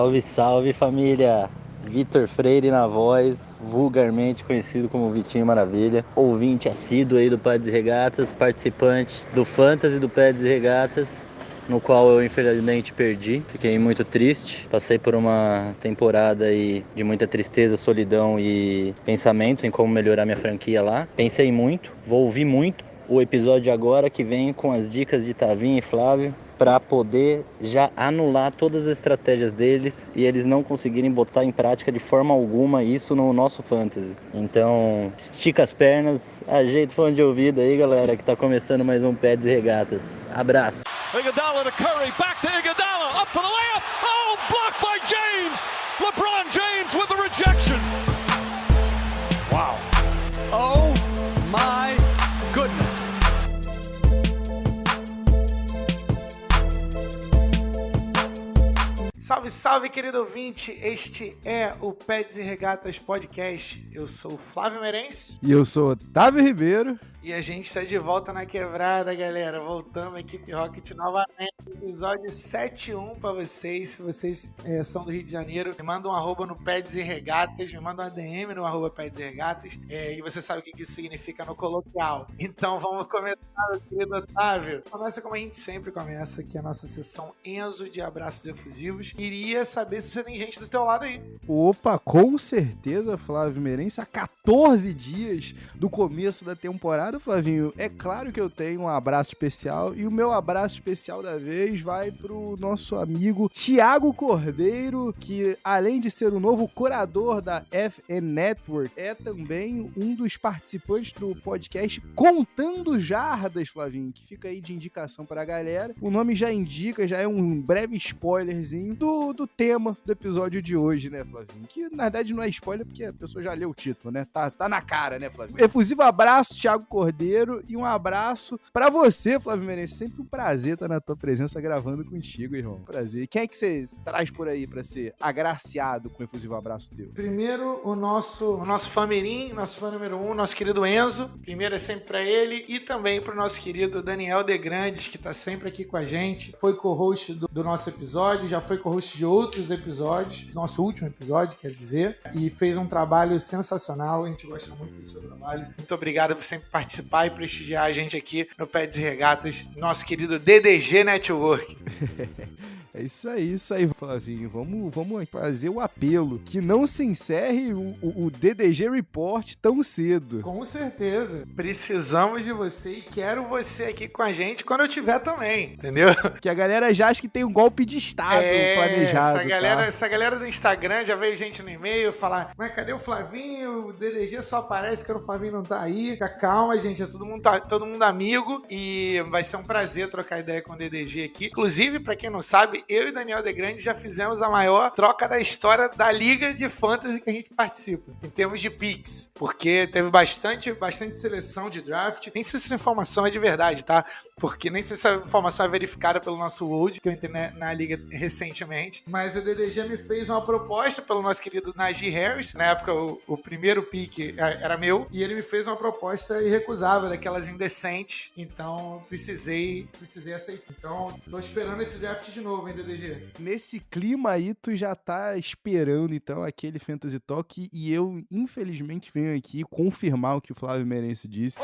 Salve, salve família! Vitor Freire na voz, vulgarmente conhecido como Vitinho Maravilha, ouvinte assíduo aí do Pads e Regatas, participante do Fantasy do Pads e Regatas, no qual eu infelizmente perdi, fiquei muito triste, passei por uma temporada aí de muita tristeza, solidão e pensamento em como melhorar minha franquia lá, pensei muito, vou ouvir muito o episódio agora que vem com as dicas de Tavinho e Flávio, para poder já anular todas as estratégias deles e eles não conseguirem botar em prática de forma alguma isso no nosso fantasy. Então, estica as pernas, ajeita o fone de ouvido aí, galera, que tá começando mais um Pads e Regatas. Abraço! Iguodala to Curry, back to Iguodala, up for the layup, oh, blocked by James! LeBron James with the rejection! Wow. Oh my goodness. Salve, salve, querido ouvinte! Este é o Pads e Regatas Podcast. Eu sou o Flávio Meirense. E eu sou Otávio Ribeiro. E a gente está de volta na quebrada, galera. Voltamos, equipe Rocket, novamente. Episódio 7.1 para vocês. Se vocês são do Rio de Janeiro, me manda um arroba no Pads e Regatas, me manda uma DM no arroba Pads e Regatas. E você sabe o que isso significa no coloquial. Então vamos começar, meu querido Otávio. Começa como a gente sempre começa, que é a nossa sessão Enzo de abraços efusivos. Queria saber se você tem gente do teu lado aí. Opa, com certeza, Flávio Meirense. Há 14 dias do começo da temporada, Flavinho, é claro que eu tenho um abraço especial. E o meu abraço especial da vez vai pro nosso amigo Thiago Cordeiro, que além de ser o novo curador da FN Network, é também um dos participantes do podcast Contando Jardas, Flavinho, que fica aí de indicação pra galera. O nome já indica, já é um breve spoilerzinho do tema do episódio de hoje, né, Flavinho? Que, na verdade, não é spoiler, porque a pessoa já leu o título, né? Tá na cara, né, Flavinho? Efusivo abraço, Thiago Cordeiro, e um abraço pra você, Flávio Menezes. Sempre um prazer estar na tua presença gravando contigo, irmão. Prazer. E quem é que você traz por aí pra ser agraciado com o efusivo abraço teu? Primeiro, o nosso fã mirim, nosso fã número 1, nosso querido Enzo. Primeiro é sempre pra ele e também pro nosso querido Daniel De Grandes, que tá sempre aqui com a gente. Foi co-host do nosso episódio, já foi co-host de outros episódios, nosso último episódio, quer dizer, e fez um trabalho sensacional. A gente gosta muito do seu trabalho. Muito obrigado por sempre participar e prestigiar a gente aqui no Pads e Regatas, nosso querido DDG Network. É isso aí, Flavinho. Vamos fazer o apelo. Que não se encerre o DDG Report tão cedo. Com certeza. Precisamos de você e quero você aqui com a gente quando eu tiver também, entendeu? Que a galera já acha que tem um golpe de estado planejado. Essa galera do Instagram já veio gente no e-mail falar: mas cadê o Flavinho? O DDG só aparece quando o Flavinho não tá aí. Fica calma, gente. É todo mundo amigo e vai ser um prazer trocar ideia com o DDG aqui. Inclusive, pra quem não sabe, eu e Daniel De Grande já fizemos a maior troca da história da Liga de Fantasy que a gente participa, em termos de picks, porque teve bastante seleção de draft. Nem sei se essa informação é de verdade, tá? Porque nem sei se essa informação é verificada pelo nosso World, que eu entrei na Liga recentemente. Mas o DDG me fez uma proposta pelo nosso querido Najee Harris. Na época, o primeiro pick era meu. E ele me fez uma proposta irrecusável, daquelas indecentes. Então, precisei aceitar. Então, tô esperando esse draft de novo, hein, DDG? Nesse clima aí, tu já tá esperando, então, aquele Fantasy Talk. E eu, infelizmente, venho aqui confirmar o que o Flávio Meirense disse.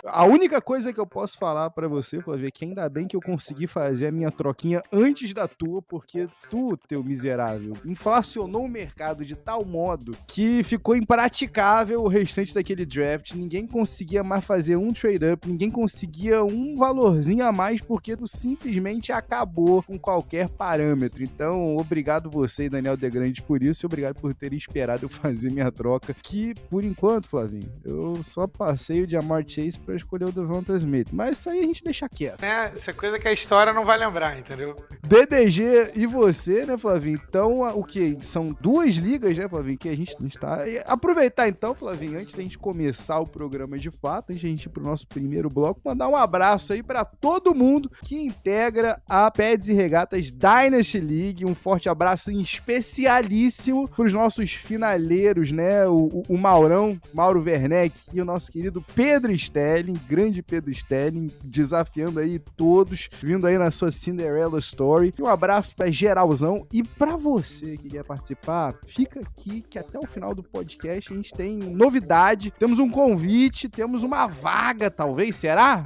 A única coisa que eu posso falar pra você, Flávio, é que ainda bem que eu consegui fazer a minha troquinha antes da tua, porque tu, teu miserável, inflacionou o mercado de tal modo que ficou impraticável o restante daquele draft. Ninguém conseguia mais fazer um trade-up, ninguém conseguia um valorzinho a mais, porque tu simplesmente acabou com qualquer parâmetro. Então, obrigado você e Daniel De Grande por isso, e obrigado por terem esperado eu fazer minha troca, que, por enquanto, Flavinho, eu só passei o Ja'Marr Chase pra escolher o Devonta Smith, mas isso aí a gente deixa quieto. Essa coisa que a história não vai lembrar, entendeu? DDG e você, né, Flavinho? Então, o que? São 2 ligas, né, Flavinho, que a gente está... Aproveitar então, Flavinho, antes da gente começar o programa de fato, antes da gente ir pro nosso primeiro bloco, mandar um abraço aí pra todo mundo que integra a Pads e Regatas Dynasty League. Um forte abraço especialíssimo pros nossos finaleiros, né, o Mauro Werneck e o nosso querido Pedro Stelli. Sterling, grande Pedro Sterling, desafiando aí todos, vindo aí na sua Cinderella Story. E um abraço pra geralzão. E pra você que quer participar, fica aqui que até o final do podcast a gente tem novidade. Temos um convite, temos uma vaga, talvez. Será?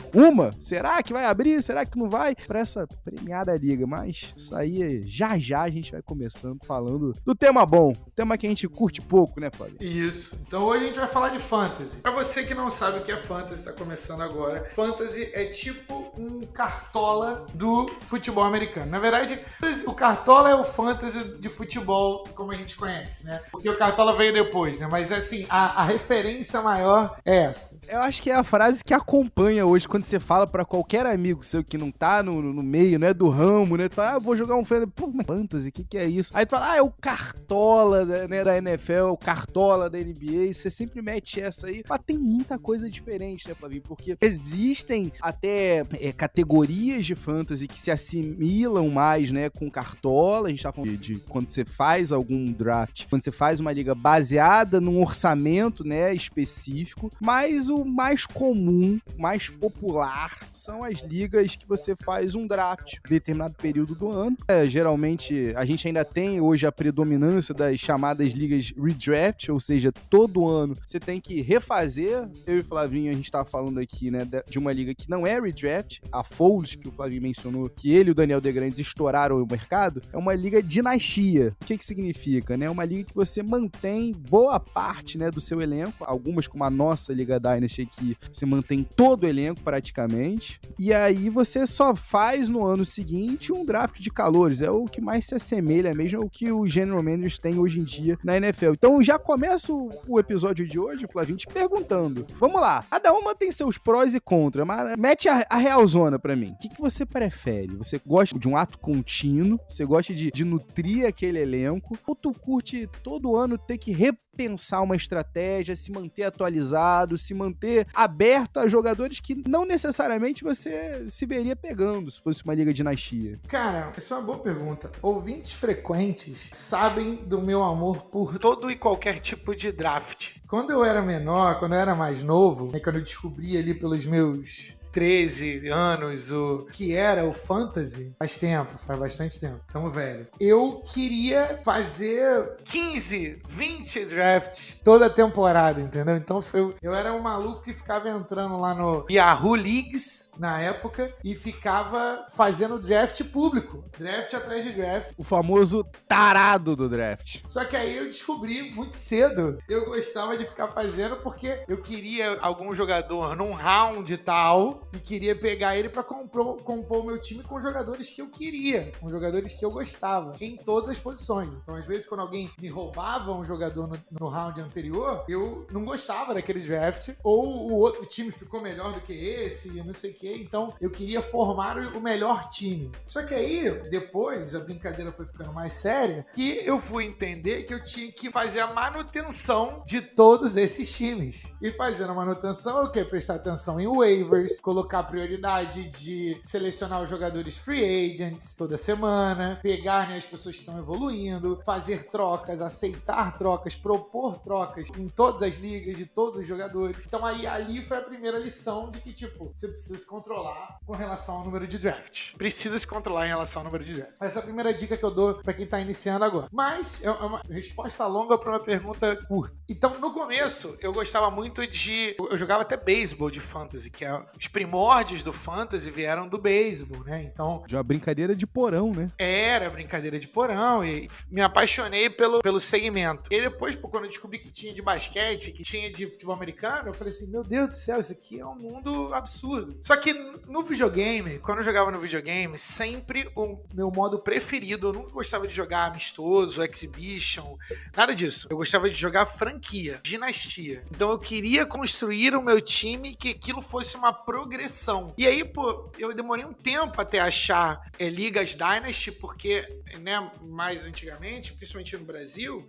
Será que vai abrir? Será que não vai? Pra essa premiada liga. Mas isso aí, já a gente vai começando falando do tema bom. Tema que a gente curte pouco, né, Fábio? Isso. Então hoje a gente vai falar de fantasy. Pra você que não sabe o que é fantasy, tá começando agora. Fantasy é tipo um cartola do futebol americano. Na verdade, o cartola é o fantasy de futebol como a gente conhece, né? Porque o cartola veio depois, né? Mas assim, a referência maior é essa. Eu acho que é a frase que acompanha hoje quando você fala pra qualquer amigo seu que não tá no meio, né, do ramo, né? Tu fala, vou jogar um fantasy. Pô, mas fantasy, o que é isso? Aí tu fala, é o cartola, né, da NFL, o cartola da NBA. Você sempre mete essa aí. Mas tem muita coisa diferente, né, Flavinho? Porque existem até categorias de fantasy que se assimilam mais, né, com cartola. A gente tá falando de quando você faz algum draft, quando você faz uma liga baseada num orçamento, né, específico. Mas o mais comum, mais popular, são as ligas que você faz um draft em determinado período do ano. Geralmente, a gente ainda tem hoje a predominância das chamadas ligas redraft, ou seja, todo ano você tem que refazer. Eu e o Flavinho, a gente tá falando aqui, né, de uma liga que não é redraft, a Folds, que o Flavinho mencionou, que ele e o Daniel Degrandes estouraram o mercado, é uma liga dinastia. O que significa, né? É uma liga que você mantém boa parte, né, do seu elenco, algumas como a nossa Liga Dynasty, que você mantém todo o elenco praticamente, e aí você só faz no ano seguinte um draft de calouros. É o que mais se assemelha mesmo ao que os general managers têm hoje em dia na NFL. Então já começo o episódio de hoje, Flavinho, te perguntando. Vamos lá, cada uma tem seus prós e contras, mas mete a realzona pra mim. O que você prefere? Você gosta de um ato contínuo? Você gosta de nutrir aquele elenco? Ou tu curte todo ano ter que repensar uma estratégia, se manter atualizado, se manter aberto a jogadores que não necessariamente você se veria pegando se fosse uma liga dinastia? Cara, essa é uma boa pergunta. Ouvintes frequentes sabem do meu amor por todo e qualquer tipo de draft. Quando eu era menor, quando eu era mais novo, né, quando eu descobri ali pelos meus 13 anos o que era o fantasy, faz bastante tempo, tamo velho. Eu queria fazer 15, 20 drafts toda temporada, entendeu? Então eu era um maluco que ficava entrando lá no Yahoo Leagues na época e ficava fazendo draft público, draft atrás de draft. O famoso tarado do draft. Só que aí eu descobri muito cedo, eu gostava de ficar fazendo porque eu queria algum jogador num round tal e queria pegar ele pra compor o meu time com jogadores que eu queria, com jogadores que eu gostava, em todas as posições. Então, às vezes, quando alguém me roubava um jogador no round anterior, eu não gostava daquele draft, ou o outro time ficou melhor do que esse, não sei o quê. Então, eu queria formar o melhor time. Só que aí, depois, a brincadeira foi ficando mais séria, que eu fui entender que eu tinha que fazer a manutenção de todos esses times. E fazendo a manutenção, eu queria prestar atenção em waivers, colocar prioridade de selecionar os jogadores free agents toda semana, pegar, né, as pessoas que estão evoluindo, fazer trocas, aceitar trocas, propor trocas em todas as ligas de todos os jogadores. Então aí ali foi a primeira lição de que, tipo, você precisa se controlar com relação ao número de draft. Precisa se controlar em relação ao número de draft. Essa é a primeira dica que eu dou pra quem tá iniciando agora. Mas é uma resposta longa pra uma pergunta curta. Então, no começo, eu gostava muito de... Eu jogava até beisebol de fantasy, que é os primórdios do fantasy vieram do beisebol, né? Então... De uma brincadeira de porão, né? Era brincadeira de porão e me apaixonei pelo segmento. E depois, quando eu descobri que tinha de basquete, que tinha de futebol americano, eu falei assim, meu Deus do céu, isso aqui é um mundo absurdo. Só que no videogame, quando eu jogava no videogame, sempre o meu modo preferido, eu nunca gostava de jogar amistoso, exhibition, nada disso. Eu gostava de jogar franquia, dinastia. Então eu queria construir o meu time que aquilo fosse uma progressão progressão. E aí, pô, eu demorei um tempo até achar ligas Dynasty, porque, né, mais antigamente, principalmente no Brasil,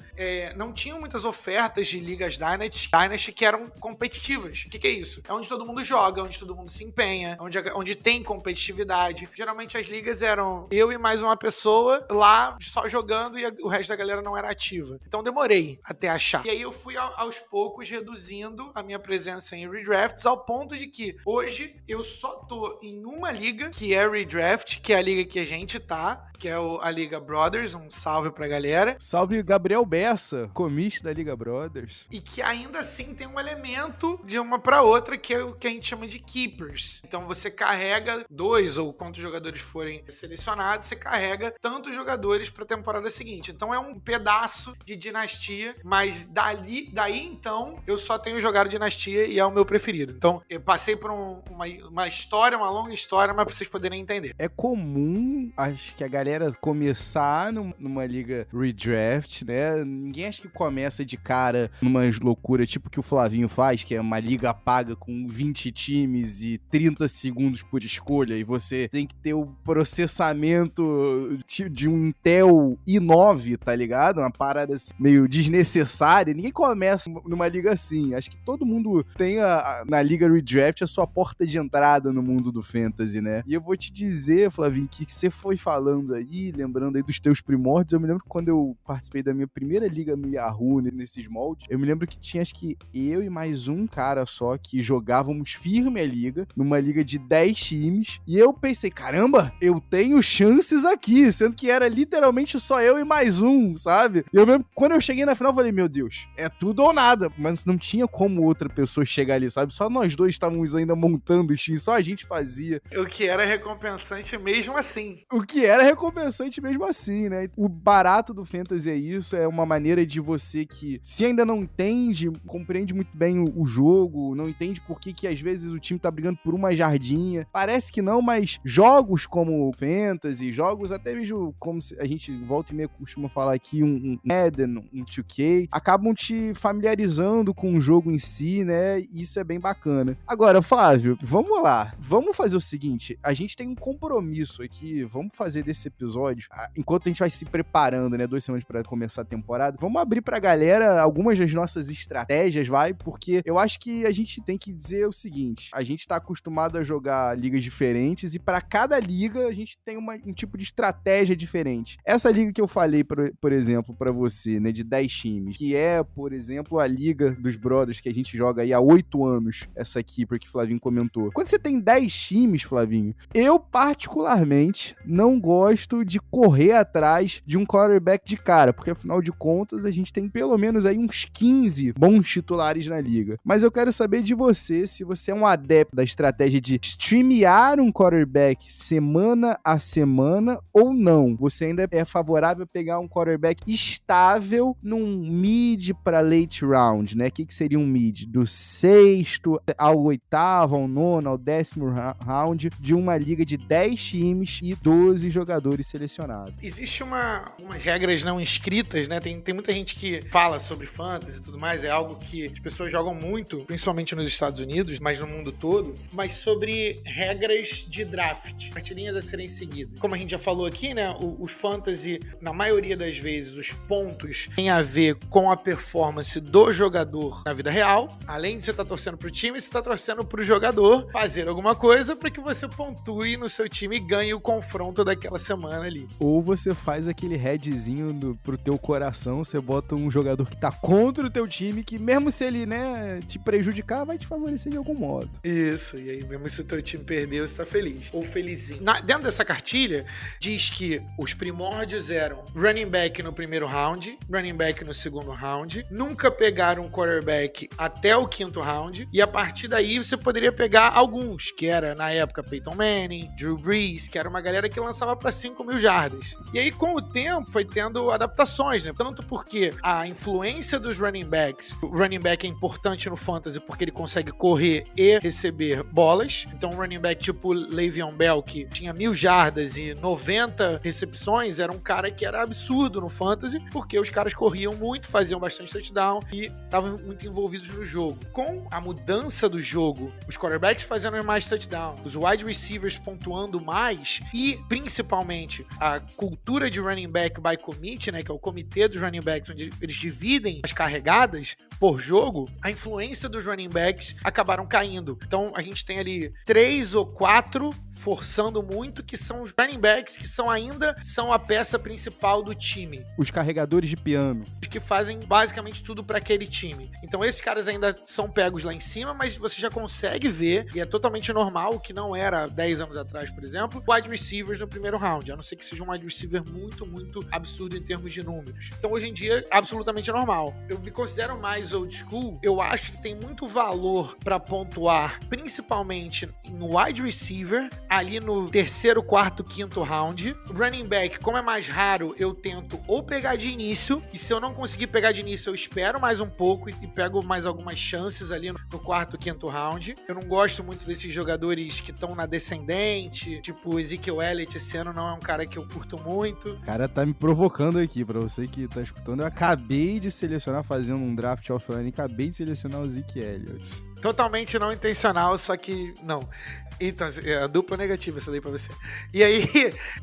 não tinham muitas ofertas de ligas Dynasty que eram competitivas. O que é isso? É onde todo mundo joga, onde todo mundo se empenha, onde tem competitividade. Geralmente as ligas eram eu e mais uma pessoa lá só jogando e o resto da galera não era ativa. Então demorei até achar. E aí eu fui aos poucos reduzindo a minha presença em redrafts ao ponto de que hoje eu só tô em uma liga que é redraft, que é a liga que a gente tá, que é a Liga Brothers. Um salve pra galera. Salve Gabriel Bessa, comiste da Liga Brothers. E que ainda assim tem um elemento de uma pra outra, que é o que a gente chama de keepers. Então você carrega 2 ou quantos jogadores forem selecionados, você carrega tantos jogadores pra temporada seguinte. Então é um pedaço de dinastia, mas daí então eu só tenho jogado dinastia e é o meu preferido. Então eu passei por uma história, uma longa história, mas pra vocês poderem entender. É comum, acho que a galera começar numa liga redraft, né? Ninguém acha que começa de cara numa loucura tipo que o Flavinho faz, que é uma liga paga com 20 times e 30 segundos por escolha, e você tem que ter o processamento de um Intel i9, tá ligado? Uma parada meio desnecessária. Ninguém começa numa liga assim. Acho que todo mundo tem na liga redraft a sua porta de entrada no mundo do fantasy, né? E eu vou te dizer, Flavinho, que você foi falando aí, lembrando aí dos teus primórdios, eu me lembro que quando eu participei da minha primeira liga no Yahoo, nesses moldes, eu me lembro que tinha, acho que eu e mais um cara só que jogávamos firme a liga, numa liga de 10 times, e eu pensei, caramba, eu tenho chances aqui, sendo que era literalmente só eu e mais um, sabe? E eu lembro que quando eu cheguei na final, eu falei, meu Deus, é tudo ou nada, mas não tinha como outra pessoa chegar ali, sabe? Só nós dois estávamos ainda montando o time, só a gente fazia. O que era recompensante mesmo assim. O que era recompensante mesmo assim, né? O barato do fantasy é isso, é uma maneira de você que, se ainda não entende, compreende muito bem o jogo, não entende por que às vezes o time tá brigando por uma jardinha, parece que não, mas jogos como fantasy, jogos até mesmo como a gente volta e meia costuma falar aqui, um Madden, um 2K, acabam te familiarizando com o jogo em si, né? E isso é bem bacana. Agora, Flávio, vamos lá, vamos fazer o seguinte, a gente tem um compromisso aqui, vamos fazer desse episódio, enquanto a gente vai se preparando, né, 2 semanas pra começar a temporada, vamos abrir pra galera algumas das nossas estratégias, porque eu acho que a gente tem que dizer o seguinte, a gente tá acostumado a jogar ligas diferentes e pra cada liga a gente tem um tipo de estratégia diferente. Essa liga que eu falei, por exemplo, pra você, né, de 10 times, que é, por exemplo, a Liga dos Brothers, que a gente joga aí há 8 anos, essa aqui, porque o Flavinho comentou. Quando você tem 10 times, Flavinho, eu particularmente não gosto de correr atrás de um quarterback de cara, porque afinal de contas a gente tem pelo menos aí uns 15 bons titulares na liga. Mas eu quero saber de você, se você é um adepto da estratégia de streamear um quarterback semana a semana ou não. Você ainda é favorável a pegar um quarterback estável num mid para late round, né? O que seria um mid? Do 6º ao 8º, ao 9º, ao 10º round de uma liga de 10 times e 12 jogadores selecionados. Existe umas regras não escritas, né? Tem muita gente que fala sobre fantasy e tudo mais, é algo que as pessoas jogam muito, principalmente nos Estados Unidos, mas no mundo todo, mas sobre regras de draft, cartilhinhas a serem seguidas. Como a gente já falou aqui, né? O fantasy, na maioria das vezes, os pontos têm a ver com a performance do jogador na vida real. Além de você estar torcendo pro time, você está torcendo pro jogador fazer alguma coisa para que você pontue no seu time e ganhe o confronto daquela semana ali. Ou você faz aquele headzinho pro teu coração, você bota um jogador que tá contra o teu time, que mesmo se ele, né, te prejudicar, vai te favorecer de algum modo. Isso, e aí mesmo se o teu time perder, você tá feliz. Ou felizinho. Dentro dessa cartilha, diz que os primórdios eram running back no primeiro round, running back no segundo round, nunca pegaram um quarterback até o 5º round, e a partir daí você poderia pegar alguns, que era, na época, Peyton Manning, Drew Brees, que era uma galera que lançava pra 5.000 jardas. E aí, com o tempo, foi tendo adaptações, né? Tanto porque a influência dos running backs, o running back é importante no fantasy porque ele consegue correr e receber bolas. Então, um running back tipo Le'Veon Bell, que tinha 1.000 jardas e 90 recepções, era um cara que era absurdo no fantasy, porque os caras corriam muito, faziam bastante touchdown e estavam muito envolvidos no jogo. Com a mudança do jogo, os quarterbacks quarterbacks fazendo mais touchdown, os wide receivers pontuando mais e, principalmente, a cultura de running back by committee, né, que é o comitê dos running backs, onde eles dividem as carregadas por jogo, a influência dos running backs acabaram caindo. Então, a gente tem ali 3 ou 4 forçando muito, que são os running backs que ainda são a peça principal do time. Os carregadores de piano. Que fazem basicamente tudo para aquele time. Então, esses caras ainda são pegos lá em cima, mas você já consegue ver, e é totalmente normal, o que não era 10 anos atrás, por exemplo, wide receivers no primeiro round, a não ser que seja um wide receiver muito, muito absurdo em termos de números. Então, hoje em dia, absolutamente normal. Eu me considero mais old school, eu acho que tem muito valor para pontuar, principalmente no wide receiver, ali no terceiro, quarto, quinto round. Running back, como é mais raro, eu tento ou pegar de início, e se eu não conseguir pegar de início, eu espero mais um pouco e pego mais algumas chances ali no quarto, quinto round. Eu não gosto muito desses jogadores que estão na descendente, tipo Ezekiel Elliott esse ano não é um cara que eu curto muito. O cara tá me provocando aqui, pra você que tá escutando. Eu acabei de selecionar, fazendo um draft offline, acabei de selecionar o Zeke Elliott. Totalmente não intencional, só que não. Então, é a dupla negativa essa daí pra você. E aí,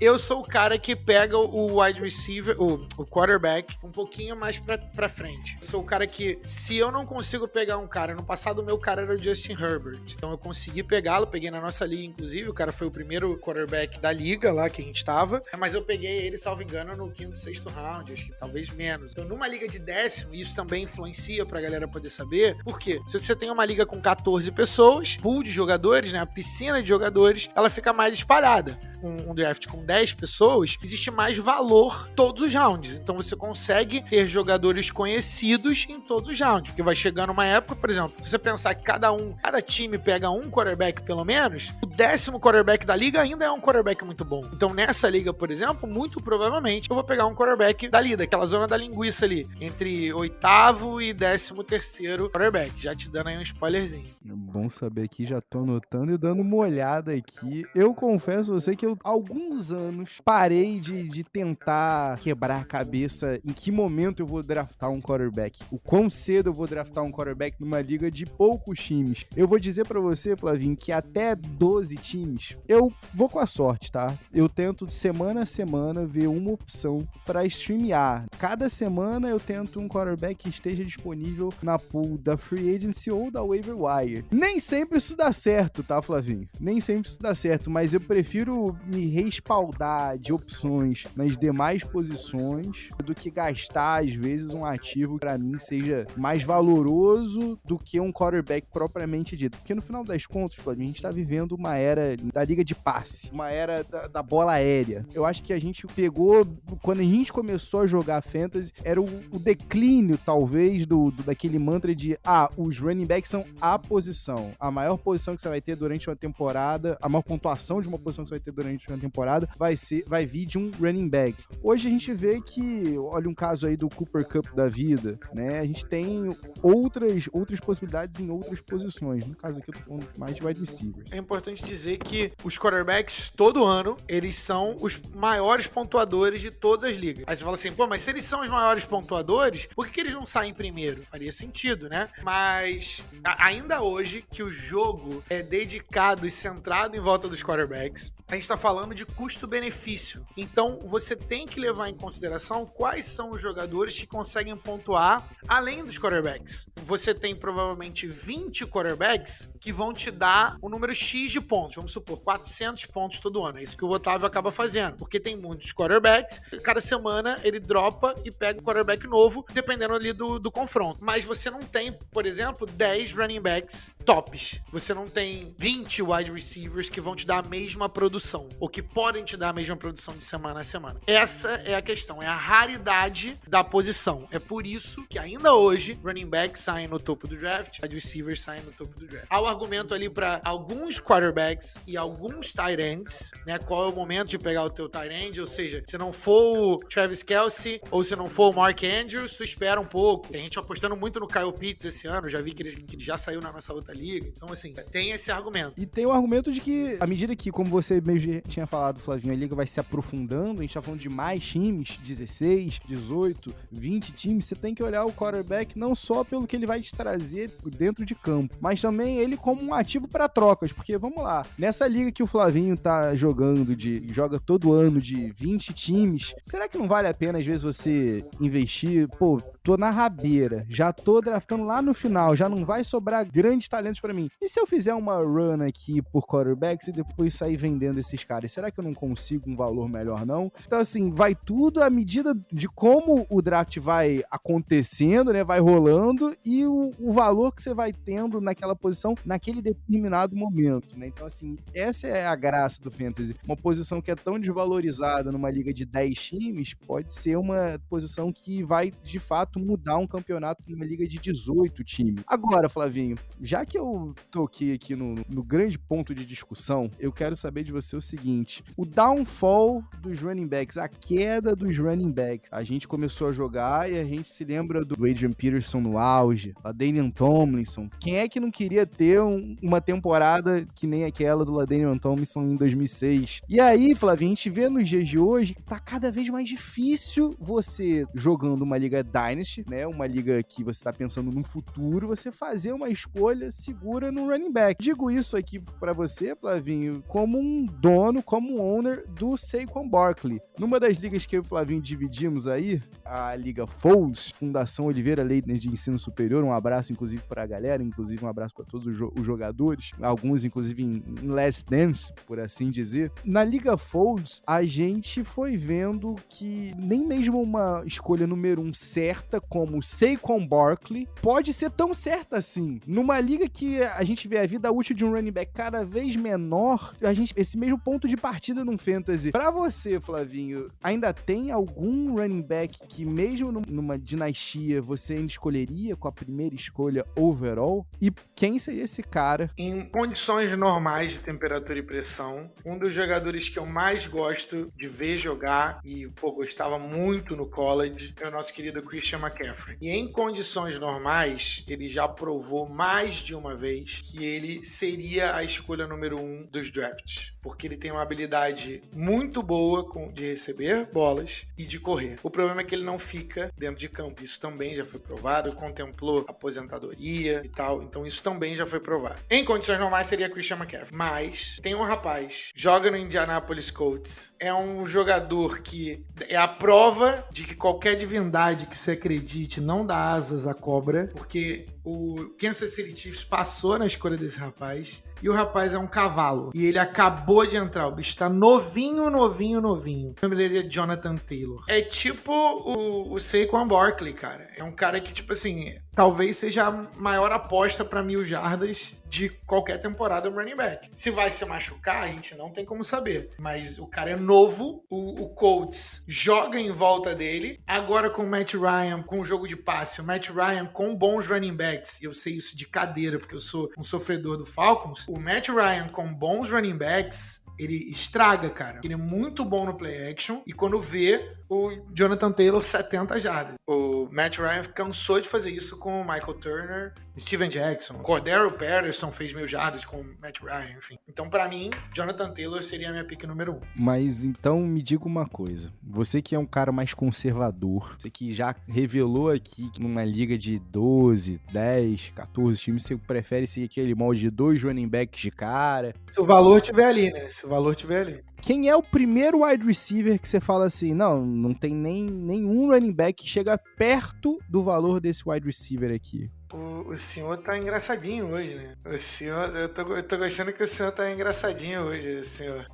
eu sou o cara que pega o wide receiver, o quarterback, um pouquinho mais pra frente. Eu sou o cara que, se eu não consigo pegar um cara, no passado o meu cara era o Justin Herbert. Então eu consegui pegá-lo, peguei na nossa liga, inclusive, o cara foi o primeiro quarterback da liga lá que a gente tava, mas eu peguei ele, salvo engano, no quinto, sexto round, acho que talvez menos. Então numa liga de 10º, isso também influencia pra galera poder saber, porque se você tem uma liga com 14 pessoas, pool de jogadores, né, a piscina de jogadores, ela fica mais espalhada. Um draft com 10 pessoas, existe mais valor todos os rounds. Então você consegue ter jogadores conhecidos em todos os rounds. Porque vai chegando uma época, por exemplo, se você pensar que cada time pega um quarterback pelo menos, o 10º quarterback da liga ainda é um quarterback muito bom. Então nessa liga, por exemplo, muito provavelmente eu vou pegar um quarterback dali, daquela zona da linguiça ali, entre 8º e 13º quarterback. Já te dando aí um spoilerzinho. É bom saber aqui, já tô anotando e dando uma olhada aqui. Eu confesso a você que eu, há alguns anos, parei de tentar quebrar a cabeça em que momento eu vou draftar um quarterback. O quão cedo eu vou draftar um quarterback numa liga de poucos times. Eu vou dizer pra você, Flavinho, que até 12 times, eu vou com a sorte, tá? Eu tento de semana a semana ver uma opção pra streamear. Cada semana eu tento um quarterback que esteja disponível na pool da Free Agency ou da Waiver Wire. Nem sempre isso dá certo, tá, Flavinho? Nem sempre isso dá certo, mas eu prefiro me respaldar de opções nas demais posições do que gastar, às vezes, um ativo que pra mim seja mais valoroso do que um quarterback propriamente dito. Porque no final das contas, Flavinho, a gente tá vivendo uma era da liga de passe, uma era da bola aérea. Eu acho que a gente pegou, quando a gente começou a jogar Fantasy, era o declínio, talvez, daquele mantra de os running backs são a posição. A maior posição que você vai ter durante uma temporada, a maior pontuação de uma posição que você vai ter durante uma temporada vai vir de um running back. Hoje a gente vê que, olha um caso aí do Cooper Kupp da vida, né? A gente tem outras possibilidades em outras posições. No caso aqui eu tô falando mais de wide receivers. É importante dizer que os quarterbacks, todo ano, eles são os maiores pontuadores de todas as ligas. Aí você fala assim, mas se eles são os maiores pontuadores, por que eles não saem primeiro? Faria sentido, né? Mas ainda hoje, que o jogo é dedicado e centrado em volta dos quarterbacks, a gente tá falando de custo-benefício. Então, você tem que levar em consideração quais são os jogadores que conseguem pontuar além dos quarterbacks. Você tem provavelmente 20 quarterbacks que vão te dar o número X de pontos. Vamos supor, 400 pontos todo ano. É isso que o Otávio acaba fazendo. Porque tem muitos quarterbacks, cada semana ele dropa e pega um quarterback novo, dependendo ali do confronto. Mas você não tem, por exemplo, 10 running backs tops. Você não tem 20 wide receivers que vão te dar a mesma produção, ou que podem te dar a mesma produção de semana a semana. Essa é a questão, é a raridade da posição. É por isso que ainda hoje, running backs saem no topo do draft, wide receivers saem no topo do draft. Há o argumento ali para alguns quarterbacks e alguns tight ends, né? Qual é o momento de pegar o teu tight end, ou seja, se não for o Travis Kelce ou se não for o Mark Andrews, tu espera um pouco. Tem gente apostando muito no Kyle Pitts esse ano, já vi que ele já saiu na nossa outra liga, então assim, tem esse argumento. E tem o argumento de que, à medida que, como você mesmo gente tinha falado, Flavinho, a liga vai se aprofundando, a gente tá falando de mais times, 16, 18, 20 times, você tem que olhar o quarterback não só pelo que ele vai te trazer dentro de campo, mas também ele como um ativo para trocas, porque vamos lá, nessa liga que o Flavinho tá jogando, joga todo ano de 20 times, será que não vale a pena às vezes você investir, pô, tô na rabeira, já tô draftando lá no final, já não vai sobrar grandes talentos pra mim. E se eu fizer uma run aqui por quarterbacks e depois sair vendendo esses caras, será que eu não consigo um valor melhor não? Então assim, vai tudo à medida de como o draft vai acontecendo, né, vai rolando e o valor que você vai tendo naquela posição, naquele determinado momento, né? Então assim, essa é a graça do Fantasy. Uma posição que é tão desvalorizada numa liga de 10 times, pode ser uma posição que vai, de fato, mudar um campeonato numa liga de 18 times. Agora, Flavinho, já que eu toquei aqui no grande ponto de discussão, eu quero saber de você o seguinte: o downfall dos running backs, a queda dos running backs. A gente começou a jogar e a gente se lembra do Adrian Peterson no auge, a Daniel Tomlinson. Quem é que não queria ter uma temporada que nem aquela do LaDainian Tomlinson em 2006? E aí, Flavinho, a gente vê nos dias de hoje que tá cada vez mais difícil você, jogando uma liga Dynasty, né, uma liga que você tá pensando no futuro, você fazer uma escolha segura no running back. Digo isso aqui pra você, Flavinho, como um dono, como um owner do Saquon Barkley. Numa das ligas que eu e o Flavinho dividimos aí, a Liga Foles, Fundação Oliveira Leitner de Ensino Superior, um abraço inclusive pra galera, inclusive um abraço pra todos os jogadores, alguns inclusive em Last Dance, por assim dizer. Na Liga Foles, a gente foi vendo que nem mesmo uma escolha número 1 certa como Saquon Barkley pode ser tão certa assim. Numa liga que a gente vê a vida útil de um running back cada vez menor, esse mesmo ponto de partida num fantasy. Pra você, Flavinho, ainda tem algum running back que mesmo numa dinastia você ainda escolheria com a primeira escolha overall? E quem seria esse cara? Em condições normais de temperatura e pressão, um dos jogadores que eu mais gosto de ver jogar e, gostava muito no college é o nosso querido Christian McCaffrey. E em condições normais, ele já provou mais de uma vez que ele seria a escolha número 1 dos drafts, porque ele tem uma habilidade muito boa de receber bolas e de correr. O problema é que ele não fica dentro de campo. Isso também já foi provado, contemplou aposentadoria e tal, então isso também já foi provado. Em condições normais seria Christian McCaffrey, mas tem um rapaz, joga no Indianapolis Colts, é um jogador que é a prova de que qualquer divindade que se acredite não dá asas à cobra, porque o Kansas City Chiefs passou na escolha desse rapaz e o rapaz é um cavalo. E ele acabou de entrar, o bicho tá novinho. O nome dele é Jonathan Taylor. É tipo o Saquon Barkley, cara. É um cara que, tipo assim, talvez seja a maior aposta pra 1.000 jardas de qualquer temporada do running back. Se vai se machucar, a gente não tem como saber. Mas o cara é novo, o Colts joga em volta dele. Agora com o Matt Ryan, com o jogo de passe, o Matt Ryan com bons running backs, eu sei isso de cadeira, porque eu sou um sofredor do Falcons. O Matt Ryan com bons running backs, ele estraga, cara. Ele é muito bom no play action e quando vê o Jonathan Taylor 70 jardas. O Matt Ryan cansou de fazer isso com o Michael Turner, Steven Jackson. Cordero Patterson fez 1.000 jardas com o Matt Ryan, enfim. Então, pra mim, Jonathan Taylor seria a minha pick número 1. Mas então me diga uma coisa. Você que é um cara mais conservador, você que já revelou aqui que numa liga de 12, 10, 14 times, você prefere seguir aquele molde de 2 running backs de cara. Se o valor tiver ali, né? Se o valor tiver ali. Quem é o primeiro wide receiver que você fala assim, não tem nenhum running back que chega perto do valor desse wide receiver aqui? O senhor tá engraçadinho hoje, né? O senhor, eu tô gostando que o senhor tá engraçadinho hoje, senhor.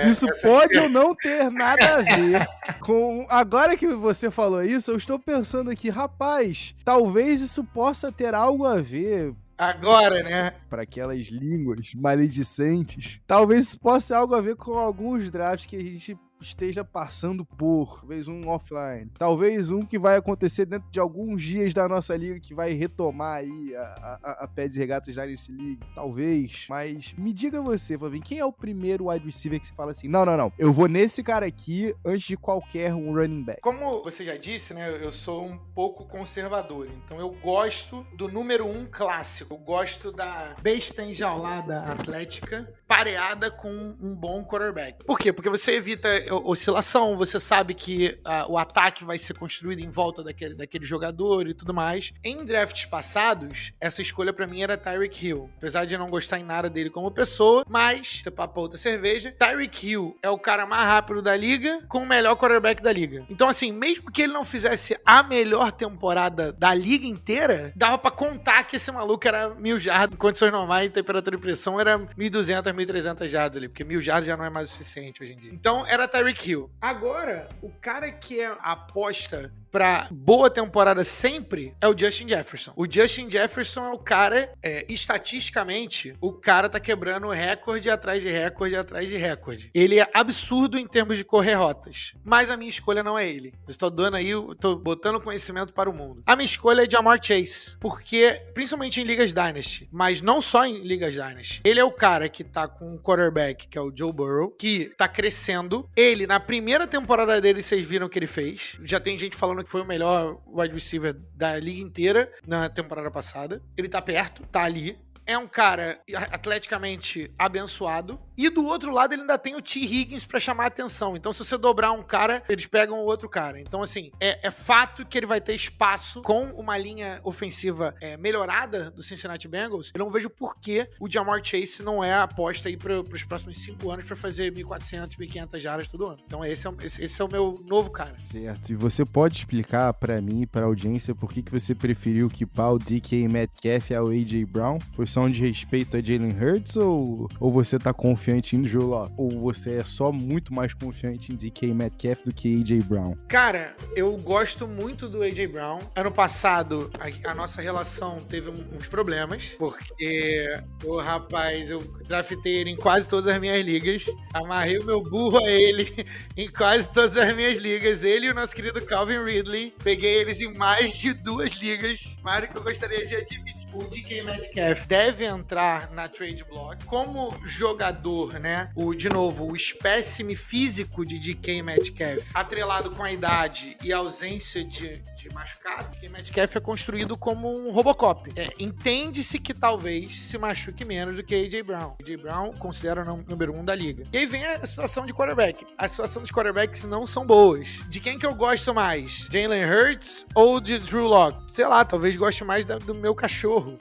Isso pode ou não ter nada a ver com... Agora que você falou isso, eu estou pensando aqui, rapaz, talvez isso possa ter algo a ver... Agora, né? Para aquelas línguas maledicentes. Talvez isso possa ter algo a ver com alguns drafts que a gente esteja passando por, talvez um offline, talvez um que vai acontecer dentro de alguns dias da nossa liga, que vai retomar aí a Pads Regatas Dynasty League, talvez, mas me diga você, Flavinho, quem é o primeiro wide receiver que você fala assim, não, eu vou nesse cara aqui antes de qualquer um running back? Como você já disse, né, eu sou um pouco conservador, então eu gosto do número 1 clássico, eu gosto da besta enjaulada atlética pareada com um bom quarterback. Por quê? Porque você evita oscilação, você sabe que o ataque vai ser construído em volta daquele jogador e tudo mais. Em drafts passados, essa escolha pra mim era Tyreek Hill. Apesar de eu não gostar em nada dele como pessoa, mas, você papa outra cerveja, Tyreek Hill é o cara mais rápido da liga com o melhor quarterback da liga. Então, assim, mesmo que ele não fizesse a melhor temporada da liga inteira, dava pra contar que esse maluco era 1.000 jardas, em condições normais, temperatura e pressão, era 1.200, 1.300 jardas ali, porque 1.000 jardas já não é mais o suficiente hoje em dia. Então, era Tyreek Hill. Agora, o cara que é a aposta pra boa temporada sempre é o Justin Jefferson. O Justin Jefferson é o cara, estatisticamente, o cara tá quebrando recorde atrás de recorde atrás de recorde. Ele é absurdo em termos de correr rotas, mas a minha escolha não é ele. Eu estou dando aí, tô botando conhecimento para o mundo. A minha escolha é Ja'Marr Chase, porque, principalmente em ligas Dynasty, mas não só em ligas Dynasty, ele é o cara que tá com um quarterback, que é o Joe Burrow, que tá crescendo. Ele, na primeira temporada dele, vocês viram o que ele fez. Já tem gente falando que foi o melhor wide receiver da liga inteira na temporada passada. Ele tá perto, tá ali. É um cara atleticamente abençoado. E do outro lado ele ainda tem o T. Higgins pra chamar a atenção. Então se você dobrar um cara, eles pegam o outro cara. Então assim, é fato que ele vai ter espaço com uma linha ofensiva melhorada do Cincinnati Bengals. Eu não vejo por que o Ja'Marr Chase não é a aposta aí pros próximos 5 anos pra fazer 1.400, 1.500 jardas todo ano. Então esse é o meu novo cara. Certo. E você pode explicar pra mim e pra audiência por que você preferiu equipar o DK Metcalf ao A.J. Brown? Foi só um de respeito a Jalen Hurts ou você tá confiante em Drew Lock? Ou você é só muito mais confiante em DK Metcalf do que A.J. Brown? Cara, eu gosto muito do A.J. Brown. Ano passado, a nossa relação teve uns problemas, porque o rapaz, eu draftei ele em quase todas as minhas ligas, amarrei o meu burro a ele em quase todas as minhas ligas, ele e o nosso querido Calvin Ridley, peguei eles em mais de 2 ligas, mais do que eu gostaria de admitir. O DK Metcalf deve entrar na trade block. Como jogador, né? De novo, o espécime físico de DK Metcalf, atrelado com a idade e a ausência de machucado, DK Metcalf é construído como um Robocop. Entende-se que talvez se machuque menos do que A.J. Brown. A.J. Brown considera o número 1 da liga. E aí vem a situação de quarterback. A situação dos quarterbacks não são boas. De quem que eu gosto mais? Jalen Hurts ou de Drew Lock? Sei lá, talvez goste mais do meu cachorro.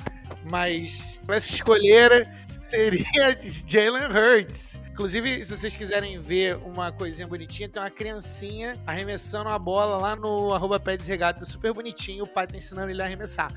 Mas essa escolher seria Jalen Hurts. Inclusive, se vocês quiserem ver uma coisinha bonitinha, tem uma criancinha arremessando a bola lá no @PedsRegata, super bonitinho, o pai tá ensinando ele a arremessar.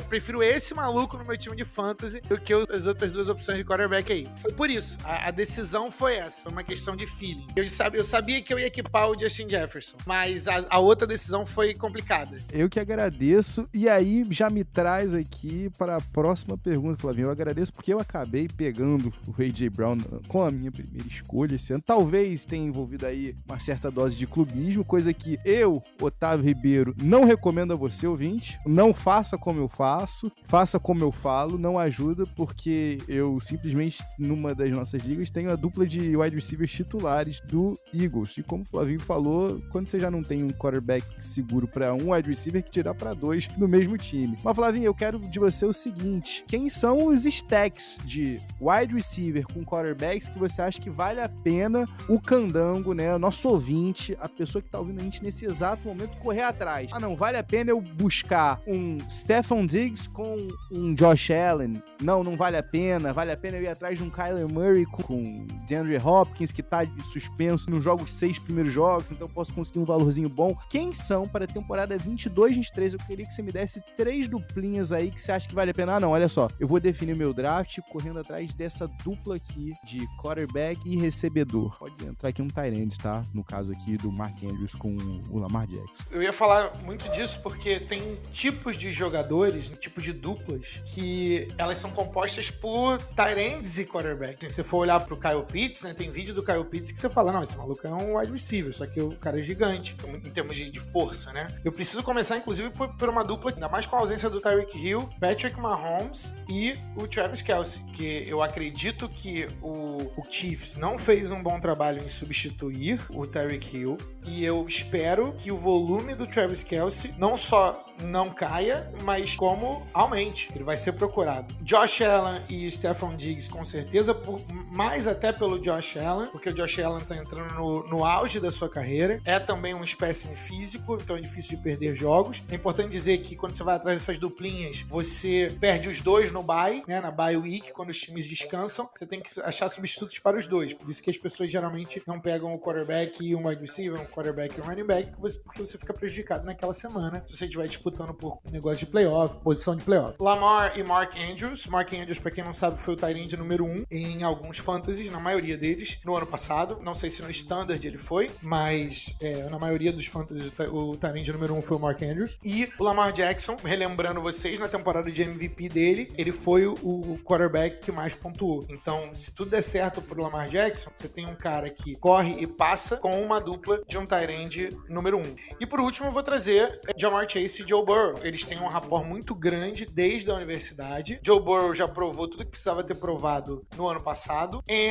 Prefiro esse maluco no meu time de fantasy do que as outras 2 opções de quarterback aí. Foi por isso, a decisão foi essa, foi uma questão de feeling. Eu sabia que eu ia equipar o Justin Jefferson, mas a outra decisão foi complicada. Eu que agradeço, e aí já me traz aqui para a próxima pergunta, Flavinho. Eu agradeço porque eu acabei pegando o A.J. Brown com a minha primeira escolha esse ano. Talvez tenha envolvido aí uma certa dose de clubismo, coisa que eu, Otávio Ribeiro, não recomendo a você, ouvinte. Não faça como eu faço, faça como eu falo, não ajuda, porque eu simplesmente, numa das nossas ligas, tenho a dupla de wide receivers titulares do Eagles. E como o Flavinho falou, quando você já não tem um quarterback seguro para um wide receiver, que te dá para 2 no mesmo time. Mas, Flavinho, eu quero de você o seguinte: quem são os stacks de wide receiver com quarterbacks que você acha que vale a pena o candango, né, o nosso ouvinte, a pessoa que tá ouvindo a gente nesse exato momento, correr atrás? Não, vale a pena eu buscar um Stephon Diggs com um Josh Allen? Não vale a pena eu ir atrás de um Kyler Murray com DeAndre Hopkins, que tá suspenso nos jogos 6 primeiros jogos, então eu posso conseguir um valorzinho bom. Quem são para a temporada 22-23? Eu queria que você me desse 3 duplinhas aí que você acha que vale a pena. Olha só, eu vou definir meu draft correndo atrás dessa dupla aqui de quarterback quarterback e recebedor. Pode entrar aqui um tight end, tá? No caso aqui do Mark Andrews com o Lamar Jackson. Eu ia falar muito disso porque tem tipos de jogadores, tipos de duplas, que elas são compostas por tight ends e quarterback. Se você for olhar pro Kyle Pitts, né, tem vídeo do Kyle Pitts que você fala, não, esse maluco é um wide receiver, só que o cara é gigante, em termos de força, né? Eu preciso começar, inclusive, por uma dupla, ainda mais com a ausência do Tyreek Hill, Patrick Mahomes e o Travis Kelce, que eu acredito que o Chiefs não fez um bom trabalho em substituir o Tyreek Hill, e eu espero que o volume do Travis Kelce não só não caia, mas como aumente. Ele vai ser procurado. Josh Allen e Stephon Diggs, com certeza, mais até pelo Josh Allen, porque o Josh Allen tá entrando no auge da sua carreira. É também um espécime físico, então é difícil de perder jogos. É importante dizer que quando você vai atrás dessas duplinhas, você perde os dois no bye, né, na bye week, quando os times descansam, você tem que achar substitutos para os dois. Por isso que as pessoas geralmente não pegam o quarterback e um wide receiver, um quarterback e um running back, porque você fica prejudicado naquela semana, se você estiver disputando por negócio de playoff, posição de playoff. Lamar e Mark Andrews. Mark Andrews, pra quem não sabe, foi o tight end número 1 em alguns fantasies, na maioria deles, no ano passado. Não sei se no Standard ele foi, mas na maioria dos fantasies o tight end número 1 foi o Mark Andrews. E o Lamar Jackson, relembrando vocês, na temporada de MVP dele, ele foi o quarterback que mais pontuou. Então, se tudo der certo pro Lamar Jackson, você tem um cara que corre e passa com uma dupla de um tight end número 1. E por último, eu vou trazer Ja'Marr Chase e Joe Burrow. Eles têm um rapport muito grande desde a universidade. Joe Burrow já provou tudo que precisava ter provado no ano passado. E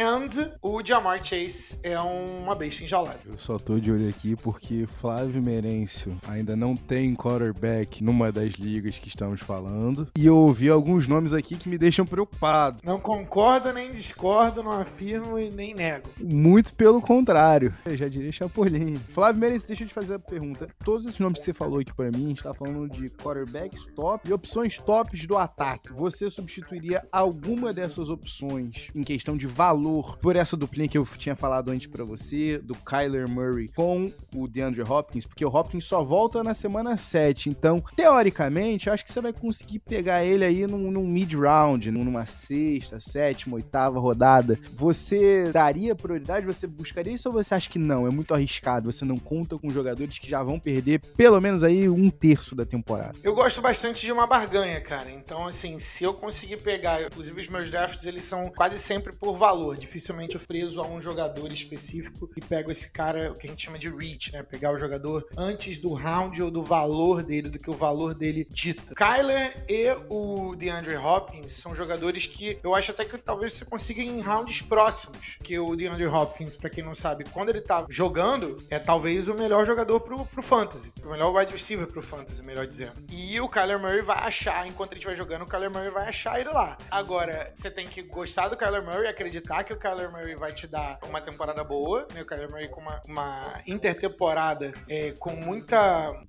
o Ja'Marr Chase é uma besta enjaulada. Eu só tô de olho aqui porque Flávio Merencio ainda não tem quarterback numa das ligas que estamos falando. E eu ouvi alguns nomes aqui que me deixam preocupado. Não concordo nem discordo, não afirmo e nem nego. Muito pelo contrário. Eu já diria Chapolin. Flávio Merencio, deixa eu te fazer a pergunta. Todos esses nomes que você falou aqui pra mim, a gente tá falando de quarterbacks top e opções tops do ataque. Você substituiria alguma dessas opções em questão de valor por essa duplinha que eu tinha falado antes pra você, do Kyler Murray com o DeAndre Hopkins? Porque o Hopkins só volta na semana 7, então, teoricamente, eu acho que você vai conseguir pegar ele aí num mid-round, numa sexta, sétima, oitava rodada. Você daria prioridade? Você buscaria isso ou você acha que não? É muito arriscado, você não conta com jogadores que já vão perder pelo menos aí 1/3 da temporada. Eu gosto bastante de uma barganha, cara. Então, assim, se eu conseguir pegar, inclusive os meus drafts, eles são quase sempre por valor. Dificilmente eu preso a um jogador específico e pego esse cara, o que a gente chama de reach, né? Pegar o jogador antes do round ou do valor dele, do que o valor dele dita. Kyler e o DeAndre Hopkins são jogadores que eu acho até que talvez você consiga em rounds próximos. Que o DeAndre Hopkins, pra quem não sabe, quando ele tá jogando, é talvez o melhor jogador pro Fantasy. O melhor wide receiver pro Fantasy, melhor dizendo. E o Kyler Murray vai achar, enquanto ele estiver jogando, o Kyler Murray vai achar ele lá. Agora, você tem que gostar do Kyler Murray, acreditar que o Kyler Murray vai te dar uma temporada boa, né? O Kyler Murray com uma intertemporada com muita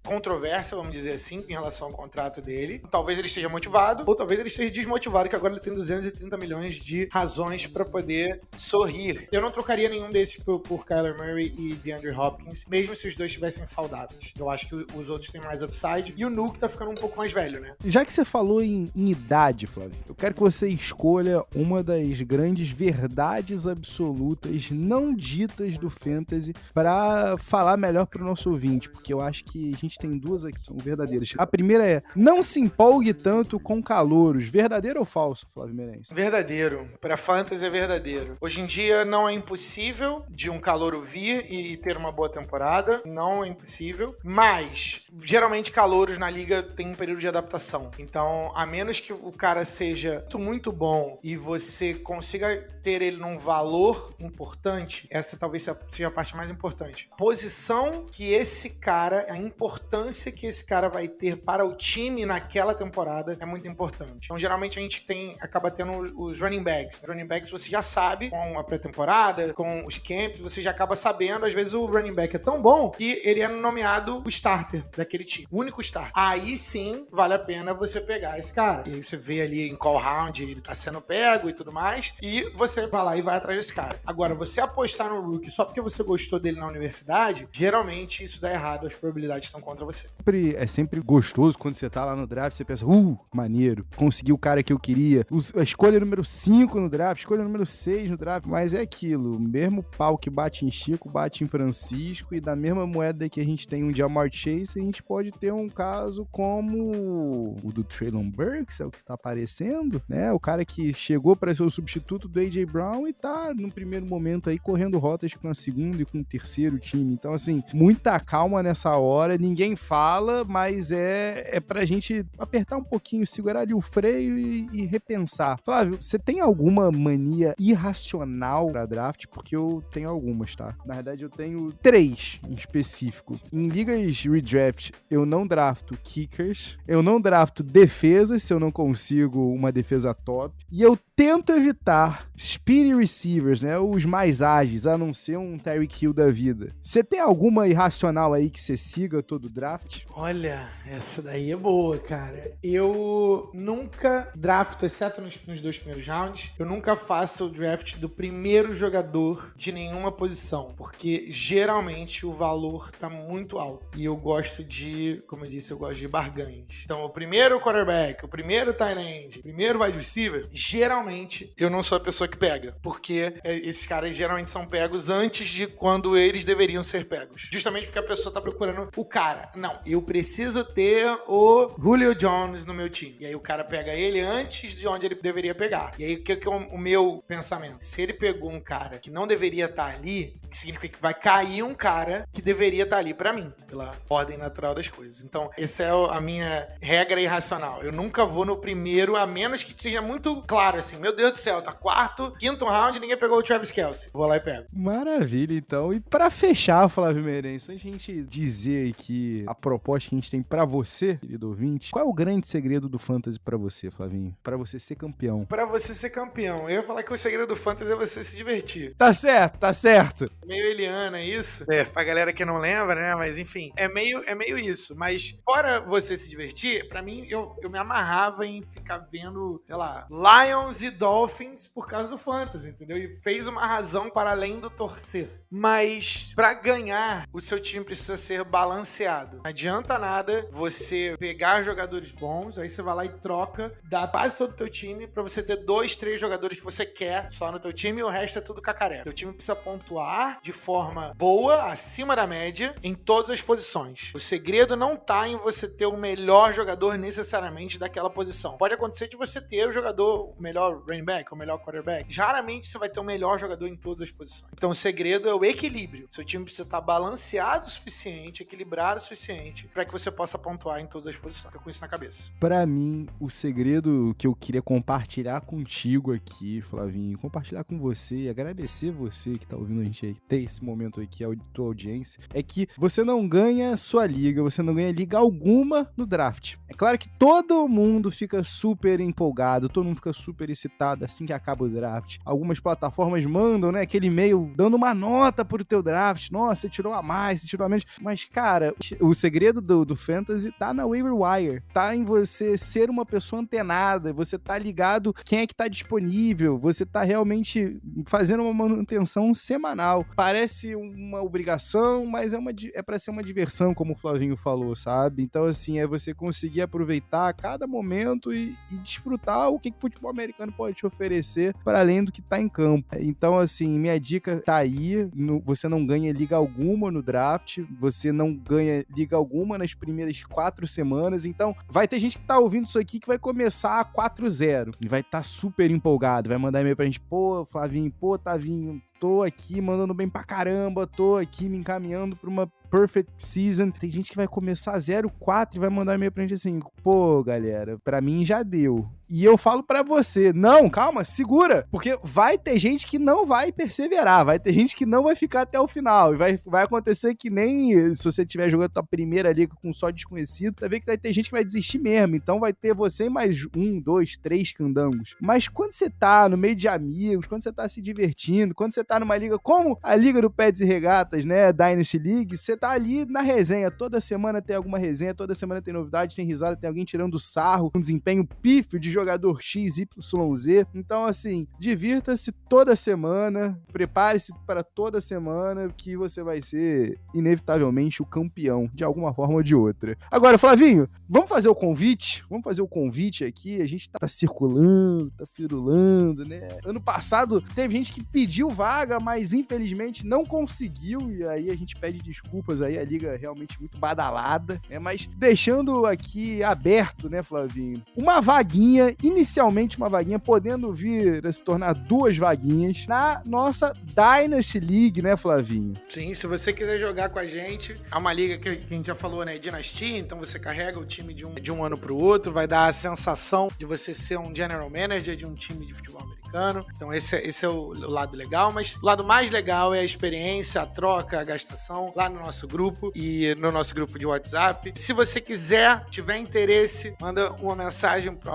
controvérsia, vamos dizer assim, em relação ao contrato dele. Talvez ele esteja motivado, ou talvez ele esteja desmotivado, que agora ele tem 230 milhões de razões pra poder sorrir. Eu não trocaria nenhum desses por Kyler Murray e DeAndre Hopkins, mesmo se os dois estivessem saudáveis. Eu acho que os outros têm mais upside, e o Nuke tá ficando um pouco mais velho, né? Já que você falou em idade, Flávio, eu quero que você escolha uma das grandes verdades absolutas não ditas do Fantasy pra falar melhor pro nosso ouvinte, porque eu acho que a gente tem duas aqui que são verdadeiras. A primeira é: não se empolgue tanto com calouros. Verdadeiro ou falso, Flávio Merencio? Verdadeiro. Pra Fantasy é verdadeiro. Hoje em dia não é impossível de um calouro vir e ter uma boa temporada. Não é impossível. Mas, geralmente, calouros na liga tem um período de adaptação. Então, a menos que o cara seja muito bom e você consiga ter ele num valor importante, essa talvez seja a parte mais importante. A posição que esse cara, a importância que esse cara vai ter para o time naquela temporada é muito importante. Então, geralmente, a gente acaba tendo os running backs. Os running backs você já sabe, com a pré-temporada, com os camps, você já acaba sabendo. Às vezes, o running back é tão bom que ele é nomeado o starter daquele time. O único start. Aí sim, vale a pena você pegar esse cara. E aí você vê ali em qual round ele tá sendo pego e tudo mais, e você vai lá e vai atrás desse cara. Agora, você apostar no rookie só porque você gostou dele na universidade, geralmente isso dá errado, as probabilidades estão contra você. É sempre gostoso quando você tá lá no draft, você pensa, maneiro, consegui o cara que eu queria. A escolha número 5 no draft, escolha número 6 no draft, mas é aquilo, o mesmo pau que bate em Chico, bate em Francisco, e da mesma moeda que a gente tem um Ja'Marr Chase, a gente pode ter um caso como o do Treylon Burks, é o que tá aparecendo, né? O cara que chegou para ser o substituto do A.J. Brown e tá no primeiro momento aí correndo rotas com a segunda e com o terceiro time. Então, assim, muita calma nessa hora, ninguém fala, mas é pra gente apertar um pouquinho, segurar ali o freio e repensar. Flávio, você tem alguma mania irracional pra draft? Porque eu tenho algumas, tá? Na verdade, eu tenho 3 em específico. Em ligas redraft, eu não drafto kickers, eu não drafto defesas se eu não consigo uma defesa top, e eu tento evitar speedy receivers, né? Os mais ágeis, a não ser um Tyreek Hill da vida. Você tem alguma irracional aí que você siga todo o draft? Olha, essa daí é boa, cara. Eu nunca drafto, exceto nos 2 primeiros rounds, eu nunca faço o draft do primeiro jogador de nenhuma posição, porque geralmente o valor tá muito alto. E eu gosto de, como eu disse, eu gosto de barganhas. Então, o primeiro quarterback, o primeiro tight end, o primeiro wide receiver, geralmente eu não sou a pessoa que pega, porque esses caras geralmente são pegos antes de quando eles deveriam ser pegos. Justamente porque a pessoa tá procurando o cara. Não, eu preciso ter o Julio Jones no meu time. E aí o cara pega ele antes de onde ele deveria pegar. E aí o que é o meu pensamento? Se ele pegou um cara que não deveria estar ali, significa que vai cair um cara que deveria estar ali pra mim, pela ordem natural das coisas. Então, essa é a minha regra irracional. Eu nunca vou no primeiro, a menos que seja muito claro assim, meu Deus do céu, tá 4º, 5º round, ninguém pegou o Travis Kelce. Vou lá e pego. Maravilha, então. E pra fechar, Flávio Meirense, antes de a gente dizer aqui a proposta que a gente tem pra você, querido ouvinte, qual é o grande segredo do Fantasy pra você, Flavinho? Pra você ser campeão. Pra você ser campeão. Eu ia falar que o segredo do Fantasy é você se divertir. Tá certo, tá certo. Meio Eliana, isso. Pra galera que não lembra, né? Mas enfim, é meio isso. Mas fora você se divertir, pra mim, eu me amarrava em ficar vendo, sei lá, Lions e Dolphins por causa do Fantasy, entendeu? E fez uma razão para além do torcer. Mas pra ganhar, o seu time precisa ser balanceado. Não adianta nada você pegar jogadores bons, aí você vai lá e troca da base todo o teu time pra você ter 2, 3 jogadores que você quer só no teu time e o resto é tudo cacaré. Teu time precisa pontuar de forma boa, acima da média, em todas as posições. O segredo não tá em você ter o melhor jogador necessariamente daquela posição. Pode acontecer de você ter o melhor running back, o melhor quarterback. Raramente você vai ter o melhor jogador em todas as posições. Então o segredo é o equilíbrio. Seu time precisa estar balanceado o suficiente, equilibrado o suficiente, para que você possa pontuar em todas as posições. Fica com isso na cabeça. Pra mim, o segredo que eu queria compartilhar contigo aqui, Flavinho, compartilhar com você e agradecer você que tá ouvindo a gente aí, ter esse momento aqui, a tua audiência, é que você não ganha sua liga, você não ganha liga alguma no draft. É claro que todo mundo fica super empolgado, todo mundo fica super excitado assim que acaba o draft. Algumas plataformas mandam, né, aquele e-mail dando uma nota pro teu draft. Nossa, você tirou a mais, você tirou a menos. Mas, cara, o segredo do Fantasy tá na waiver wire. Tá em você ser uma pessoa antenada, você tá ligado quem é que tá disponível, você tá realmente fazendo uma manutenção semanal. Parece uma obrigação, mas é pra ser uma diversão, como o Flavinho falou, sabe? Então, assim, é você conseguir aproveitar cada momento e desfrutar o que o futebol americano pode te oferecer para além do que tá em campo. Então, assim, minha dica tá aí. Você não ganha liga alguma no draft, você não ganha liga alguma nas primeiras 4 semanas. Então, vai ter gente que tá ouvindo isso aqui que vai começar 4-0 e vai estar super empolgado, vai mandar e-mail pra gente, pô, Flavinho, pô, Tavinho, tô aqui mandando bem pra caramba, tô aqui me encaminhando pra uma perfect season. Tem gente que vai começar 0-4 e vai mandar e-mail pra gente assim, pô, galera, pra mim já deu. E eu falo pra você, não, calma, segura, porque vai ter gente que não vai perseverar, vai ter gente que não vai ficar até o final, e vai acontecer que nem se você estiver jogando a primeira liga com só desconhecido, vai ver que vai ter gente que vai desistir mesmo, então vai ter você e mais 1, 2, 3 candangos. Mas quando você tá no meio de amigos, quando você tá se divertindo, quando você tá numa liga como a Liga do Pets e Regatas, né, Dynasty League, você tá ali na resenha, toda semana tem alguma resenha, toda semana tem novidade, tem risada, tem alguém tirando sarro, um desempenho pífio de jogador X, Y, Z. Então, assim, divirta-se toda semana, prepare-se para toda semana, que você vai ser, inevitavelmente, o campeão, de alguma forma ou de outra. Agora, Flavinho, vamos fazer o convite? Vamos fazer o convite aqui, a gente tá circulando, tá firulando, né? Ano passado teve gente que pediu vaga, mas infelizmente não conseguiu, e aí a gente pede desculpas aí, a liga é realmente muito badalada, né? Mas deixando aqui aberto, né, Flavinho, uma vaguinha, inicialmente uma vaguinha, podendo vir a se tornar 2 vaguinhas na nossa Dynasty League, né, Flavinho? Sim, se você quiser jogar com a gente, é uma liga que a gente já falou, né, Dynasty, então você carrega o time de um ano pro outro, vai dar a sensação de você ser um general manager de um time de futebol americano. Então esse é o lado legal, mas o lado mais legal é a experiência, a troca, a gastação lá no nosso grupo e no nosso grupo de WhatsApp. Se você quiser, tiver interesse, manda uma mensagem pro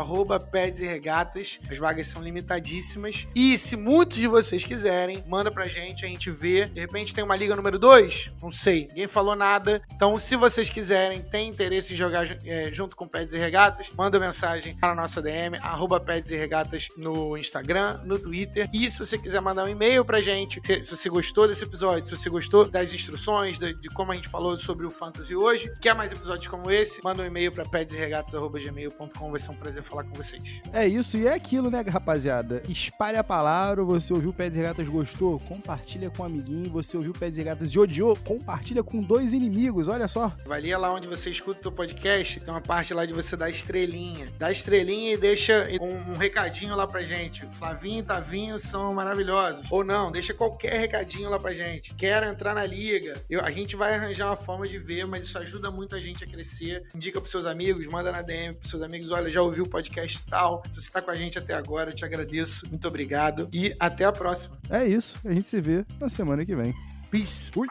@Peds e Regatas. As vagas são limitadíssimas. E se muitos de vocês quiserem, manda pra gente, a gente vê. De repente tem uma liga número 2? Não sei, ninguém falou nada. Então, se vocês quiserem, tem interesse em jogar junto com Peds e Regatas, manda mensagem para a nossa DM, @Peds e Regatas no Instagram, no Twitter. E se você quiser mandar um e-mail pra gente, se você gostou desse episódio, se você gostou das instruções, de como a gente falou sobre o Fantasy hoje, quer mais episódios como esse, manda um e-mail pra pedsregatas@gmail.com, vai ser um prazer falar com vocês. É isso, e é aquilo, né, rapaziada? Espalha a palavra, você ouviu o Peds e Regatas, gostou? Compartilha com um amiguinho, você ouviu o Peds e Regatas e odiou? Compartilha com 2 inimigos, olha só. Valia lá onde você escuta o teu podcast, tem uma parte lá de você dar estrelinha. Dá estrelinha e deixa um recadinho lá pra gente. Flavinho e Tavinho são maravilhosos. Ou não, deixa qualquer recadinho lá pra gente. Quero entrar na liga. A gente vai arranjar uma forma de ver, mas isso ajuda muito a gente a crescer. Indica pros seus amigos, manda na DM pros seus amigos. Olha, já ouviu o podcast e tal. Se você tá com a gente até agora, eu te agradeço. Muito obrigado. E até a próxima. É isso, a gente se vê na semana que vem. Peace. Fui.